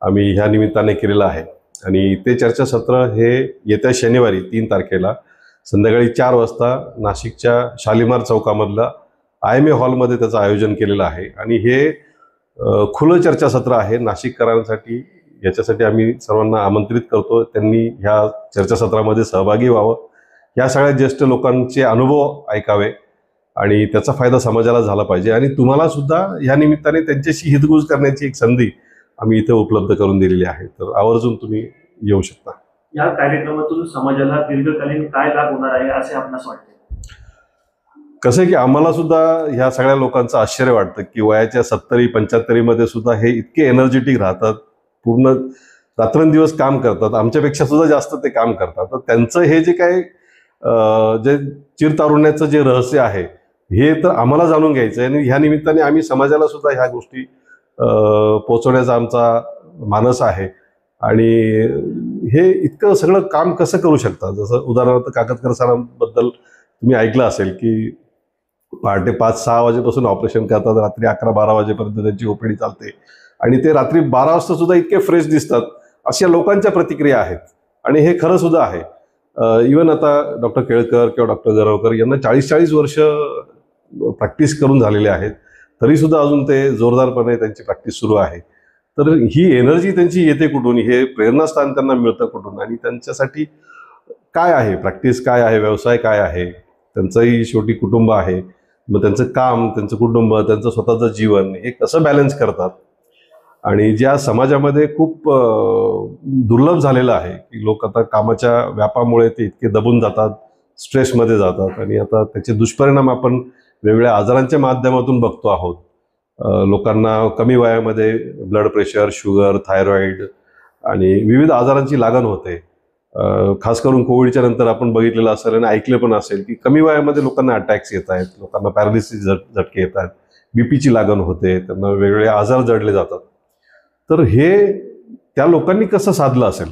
आम्ही ह्या निमित्ताने केलेलं आहे. आणि ते चर्चासत्र हे येत्या शनिवारी 3 तारखेला संध्याकाळी 4 वाजता नाशिकच्या शालिमार चौकामधला IMA हॉलमध्ये त्याचं आयोजन केलेलं आहे. आणि हे खुलं चर्चासत्र आहे नाशिककरांसाठी. याच्यासाठी आम्ही सर्वांना आमंत्रित करतो, त्यांनी ह्या चर्चासत्रामध्ये सहभागी व्हावं, या सगळ्या ज्येष्ठ लोकांचे अनुभव ऐकावे आणि त्याचा फायदा समाजाला झाला पाहिजे. आणि तुम्हाला सुद्धा या निमित्ताने त्यांच्याशी हितगुज करण्याची एक संधी आम्ही इथे उपलब्ध करून दिलेली आहे. तर आवर्जून तुम्ही येऊ शकता. या कार्यक्रमातून समाजाला दीर्घकालीन काय लाभ होणार आहे असे आपणास वाटते? कसं आहे की आम्हाला सुद्धा ह्या सगळ्या लोकांचं आश्चर्य वाटतं की वयाच्या 70-75 मध्ये सुद्धा हे इतके एनर्जेटिक राहतात, पूर्ण रात्रंदिवस काम करतात, आमच्यापेक्षा सुद्धा जास्त ते काम करतात. तर त्यांचं हे जे काय जे चिरतारुण्याचं जे रहस्य आहे हे तर आम्हाला जाणून घ्यायचं आहे. आणि ह्या निमित्ताने आम्ही समाजाला सुद्धा ह्या गोष्टी पोचवण्याचा आमचा मानस आहे. आणि हे इतकं सगळं काम कसं करू शकतात, जसं उदाहरणार्थ काकतकर सरांबद्दल तुम्ही ऐकलं असेल की पहाटे 5-6 वाजेपासून ऑपरेशन करतात, रात्री 11-12 वाजेपर्यंत त्यांची OPD चालते आणि ते रात्री 12 वाजता सुद्धा इतके फ्रेश दिसतात. अशा लोकांच्या प्रतिक्रिया आहेत आणि हे खरं सुद्धा आहे. इवन आता डॉक्टर केळकर किंवा डॉक्टर गरवकर यांना 40-40 वर्ष प्रॅक्टिस करून झालेले आहेत, तरी सुद्धा अजून ते जोरदारपणे त्यांची प्रॅक्टिस सुरू आहे. तर ही एनर्जी त्यांची येते कुठून, हे प्रेरणास्थान त्यांना मिळतं कुठून आणि त्यांच्यासाठी काय आहे प्रॅक्टिस, काय आहे व्यवसाय, काय आहे, त्यांचंही शेवटी कुटुंब आहे. मग त्यांचं काम, त्यांचं कुटुंब, त्यांचं स्वतःचं जीवन हे कसं बॅलन्स करतात. आणि ज्या समाजामध्ये खूप दुर्लभ झालेलं आहे की लोक आता कामाच्या व्यापामुळे ते इतके दबून जातात, स्ट्रेसमध्ये जातात आणि आता त्याचे दुष्परिणाम आपण वेगवेगळ्या आजारांच्या माध्यमातून बघतो आहोत. लोकांना कमी वयामध्ये ब्लड प्रेशर, शुगर, थायरॉइड आणि विविध आजारांची लागण होते. खास करून कोविडच्या नंतर आपण बघितलेलं असेल आणि ऐकलं पण असेल की कमी वयामध्ये लोकांना अटॅक्स येत आहेत, लोकांना पॅरालिसिस झटके येत आहेत, बीपीची लागण होते, त्यांना वेगवेगळे आजार जडले जातात. तर हे त्या लोकांनी कसं साधलं असेल